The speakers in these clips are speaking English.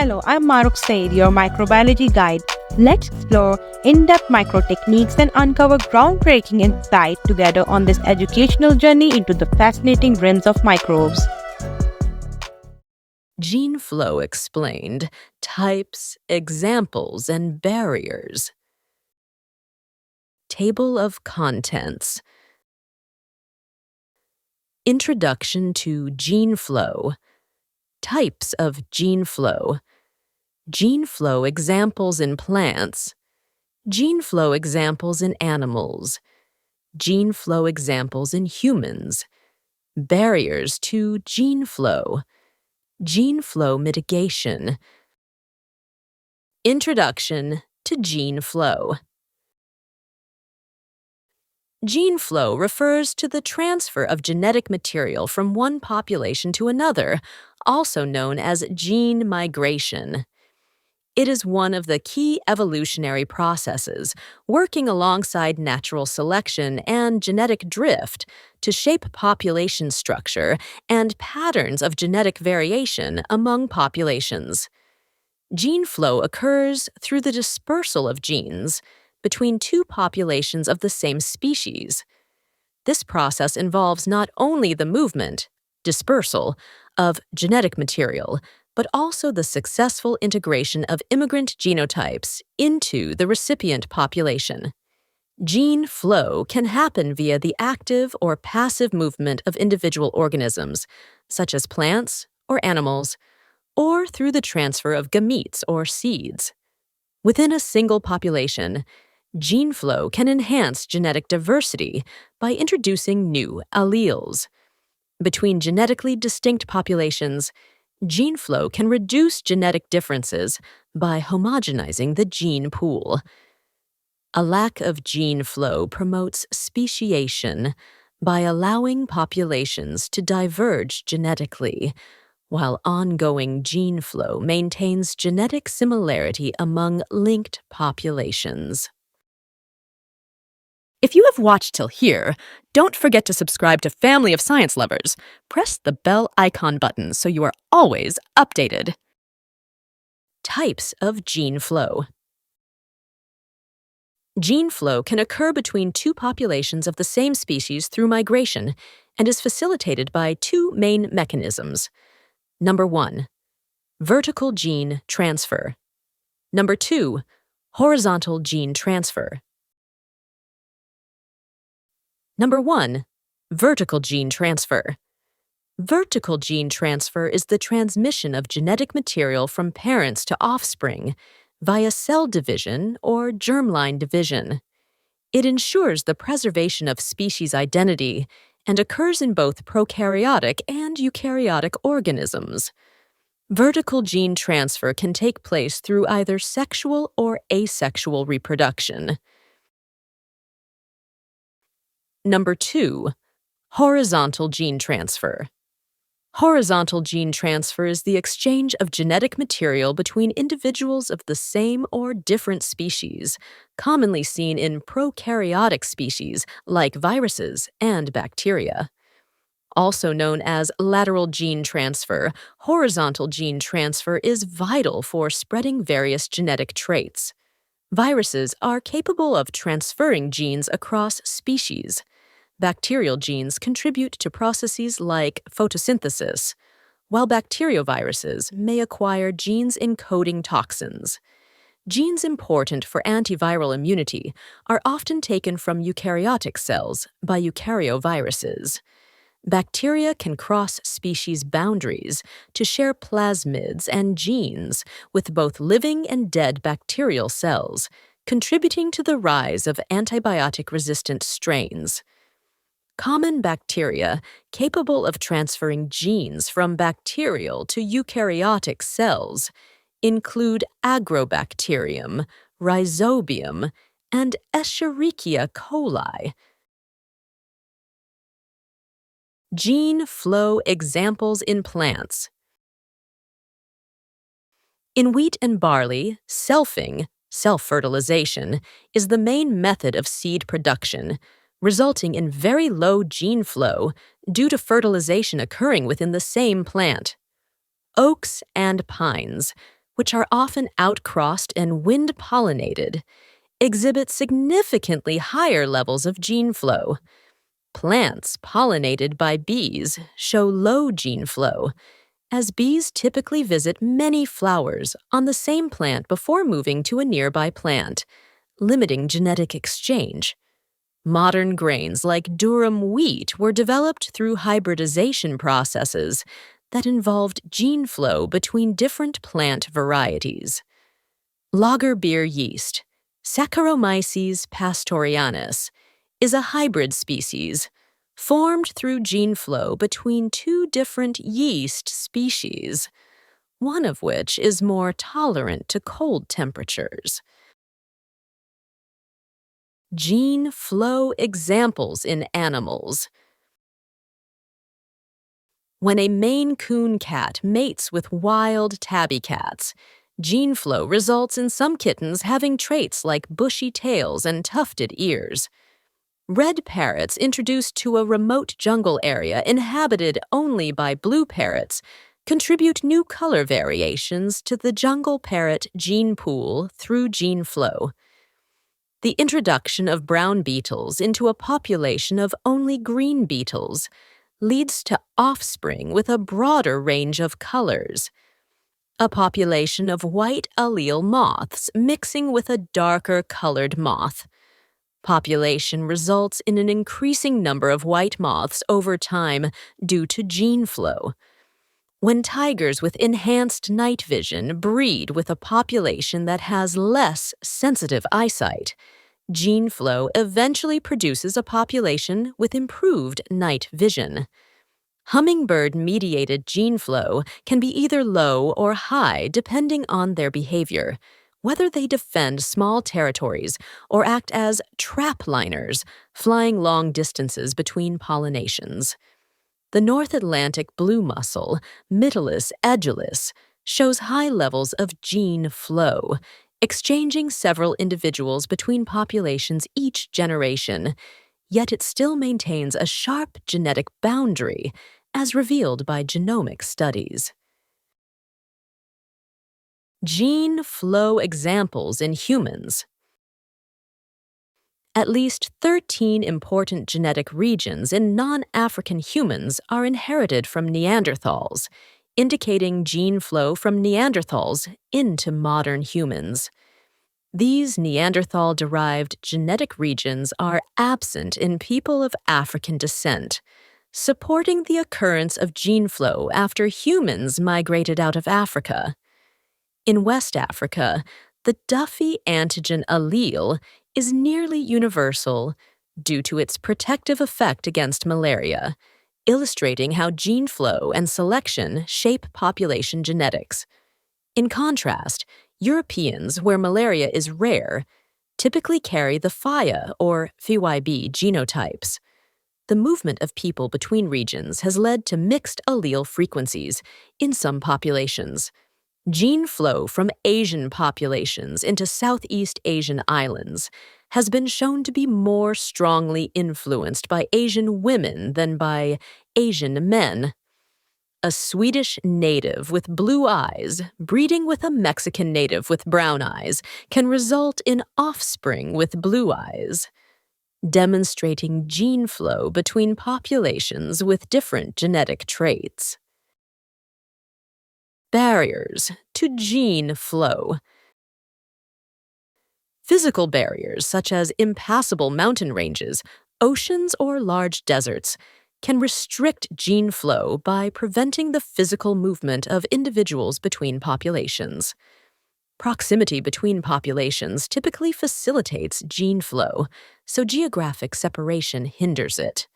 Hello, I'm Maruk Said, your microbiology guide. Let's explore in-depth micro techniques and uncover groundbreaking insight together on this educational journey into the fascinating realms of microbes. Gene Flow explained: types, examples, and barriers. Table of contents. Introduction to gene flow. Types of gene flow. Gene flow examples in plants. Gene flow examples in animals. Gene flow examples in humans. Barriers to gene flow. Gene flow mitigation. Introduction to gene flow. Gene flow refers to the transfer of genetic material from one population to another, also known as gene migration. It is one of the key evolutionary processes, working alongside natural selection and genetic drift to shape population structure and patterns of genetic variation among populations. Gene flow occurs through the dispersal of genes between two populations of the same species. This process involves not only the movement, dispersal, of genetic material, but also the successful integration of immigrant genotypes into the recipient population. Gene flow can happen via the active or passive movement of individual organisms, such as plants or animals, or through the transfer of gametes or seeds. Within a single population, gene flow can enhance genetic diversity by introducing new alleles. Between genetically distinct populations, gene flow can reduce genetic differences by homogenizing the gene pool. A lack of gene flow promotes speciation by allowing populations to diverge genetically, while ongoing gene flow maintains genetic similarity among linked populations. If you have watched till here, don't forget to subscribe to Family of Science Lovers. Press the bell icon button so you are always updated. Types of gene flow. Gene flow can occur between two populations of the same species through migration and is facilitated by two main mechanisms. Number 1, vertical gene transfer. Number 2, horizontal gene transfer. Number 1, vertical gene transfer. Vertical gene transfer is the transmission of genetic material from parents to offspring via cell division or germline division. It ensures the preservation of species identity and occurs in both prokaryotic and eukaryotic organisms. Vertical gene transfer can take place through either sexual or asexual reproduction. Number 2, horizontal gene transfer. Horizontal gene transfer is the exchange of genetic material between individuals of the same or different species, commonly seen in prokaryotic species like viruses and bacteria. Also known as lateral gene transfer, horizontal gene transfer is vital for spreading various genetic traits. Viruses are capable of transferring genes across species. Bacterial genes contribute to processes like photosynthesis, while bacterioviruses may acquire genes encoding toxins. Genes important for antiviral immunity are often taken from eukaryotic cells by eukaryoviruses. Bacteria can cross species boundaries to share plasmids and genes with both living and dead bacterial cells, contributing to the rise of antibiotic-resistant strains. Common bacteria capable of transferring genes from bacterial to eukaryotic cells include Agrobacterium, Rhizobium, and Escherichia coli. Gene flow examples in plants. In wheat and barley, selfing, self-fertilization, is the main method of seed production, resulting in very low gene flow due to fertilization occurring within the same plant. Oaks and pines, which are often outcrossed and wind-pollinated, exhibit significantly higher levels of gene flow. Plants pollinated by bees show low gene flow, as bees typically visit many flowers on the same plant before moving to a nearby plant, limiting genetic exchange. Modern grains like durum wheat were developed through hybridization processes that involved gene flow between different plant varieties. Lager beer yeast, Saccharomyces pastorianus, is a hybrid species formed through gene flow between two different yeast species, one of which is more tolerant to cold temperatures. Gene flow examples in animals. When a Maine Coon cat mates with wild tabby cats, gene flow results in some kittens having traits like bushy tails and tufted ears. Red parrots introduced to a remote jungle area inhabited only by blue parrots contribute new color variations to the jungle parrot gene pool through gene flow. The introduction of brown beetles into a population of only green beetles leads to offspring with a broader range of colors. A population of white allele moths mixing with a darker colored moth. Population results in an increasing number of white moths over time due to gene flow. When tigers with enhanced night vision breed with a population that has less sensitive eyesight, gene flow eventually produces a population with improved night vision. Hummingbird-mediated gene flow can be either low or high depending on their behavior, whether they defend small territories or act as trap liners, flying long distances between pollinations. The North Atlantic blue mussel, Mytilus edulis, shows high levels of gene flow, exchanging several individuals between populations each generation, yet it still maintains a sharp genetic boundary, as revealed by genomic studies. Gene flow examples in humans. At least 13 important genetic regions in non-African humans are inherited from Neanderthals, indicating gene flow from Neanderthals into modern humans. These Neanderthal-derived genetic regions are absent in people of African descent, supporting the occurrence of gene flow after humans migrated out of Africa. In West Africa, the Duffy antigen allele is nearly universal due to its protective effect against malaria, illustrating how gene flow and selection shape population genetics. In contrast, Europeans, where malaria is rare, typically carry the PHIA or PHYB genotypes. The movement of people between regions has led to mixed allele frequencies in some populations. Gene flow from Asian populations into Southeast Asian islands has been shown to be more strongly influenced by Asian women than by Asian men. A Swedish native with blue eyes breeding with a Mexican native with brown eyes can result in offspring with blue eyes, demonstrating gene flow between populations with different genetic traits. Barriers to gene flow. Physical barriers such as impassable mountain ranges, oceans, or large deserts can restrict gene flow by preventing the physical movement of individuals between populations. Proximity between populations typically facilitates gene flow, so geographic separation hinders it.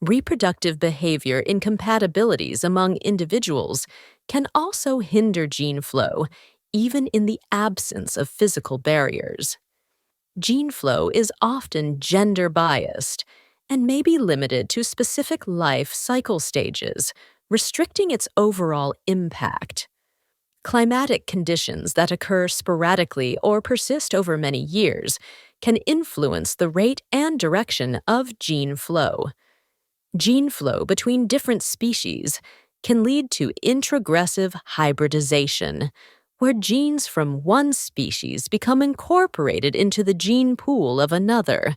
Reproductive behavior incompatibilities among individuals can also hinder gene flow, even in the absence of physical barriers. Gene flow is often gender-biased and may be limited to specific life cycle stages, restricting its overall impact. Climatic conditions that occur sporadically or persist over many years can influence the rate and direction of gene flow. Gene flow between different species can lead to introgressive hybridization, where genes from one species become incorporated into the gene pool of another.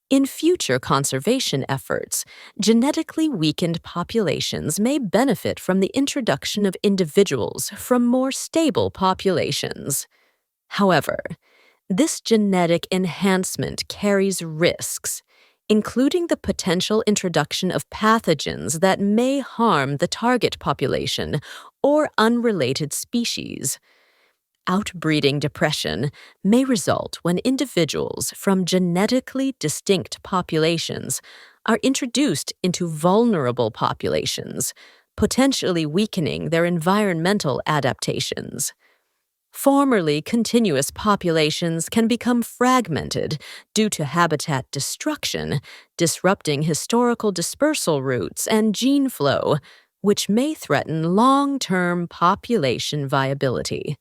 In future conservation efforts, genetically weakened populations may benefit from the introduction of individuals from more stable populations. However, this genetic enhancement carries risks, including the potential introduction of pathogens that may harm the target population or unrelated species. Outbreeding depression may result when individuals from genetically distinct populations are introduced into vulnerable populations, potentially weakening their environmental adaptations. Formerly continuous populations can become fragmented due to habitat destruction, disrupting historical dispersal routes and gene flow, which may threaten long-term population viability.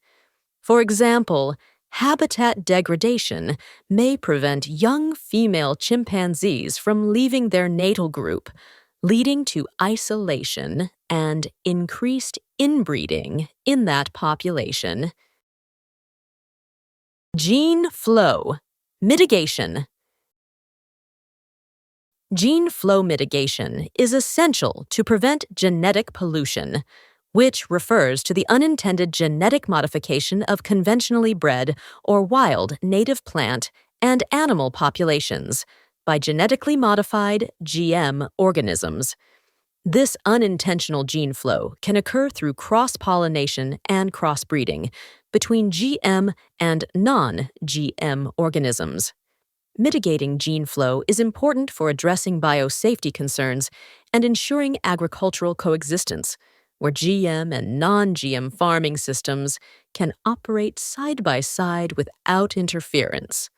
For example, habitat degradation may prevent young female chimpanzees from leaving their natal group, leading to isolation and increased inbreeding in that population. Gene flow. Mitigation. Gene flow mitigation is essential to prevent genetic pollution, which refers to the unintended genetic modification of conventionally bred or wild native plant and animal populations by genetically modified GM organisms. This unintentional gene flow can occur through cross-pollination and crossbreeding between GM and non-GM organisms. Mitigating gene flow is important for addressing biosafety concerns and ensuring agricultural coexistence, where GM and non-GM farming systems can operate side by side without interference.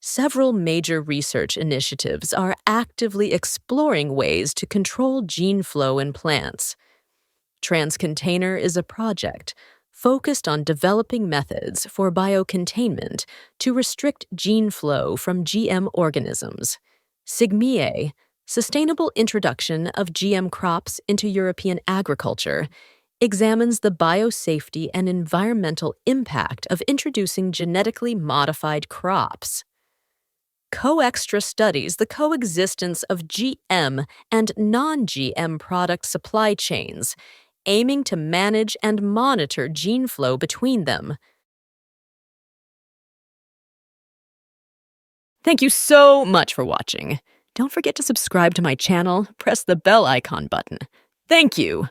Several major research initiatives are actively exploring ways to control gene flow in plants. Transcontainer is a project focused on developing methods for biocontainment to restrict gene flow from GM organisms. SIGMIE, Sustainable Introduction of GM Crops into European Agriculture, examines the biosafety and environmental impact of introducing genetically modified crops. CoExtra studies the coexistence of GM and non-GM product supply chains, aiming to manage and monitor gene flow between them. Thank you so much for watching. Don't forget to subscribe to my channel, press the bell icon button. Thank you!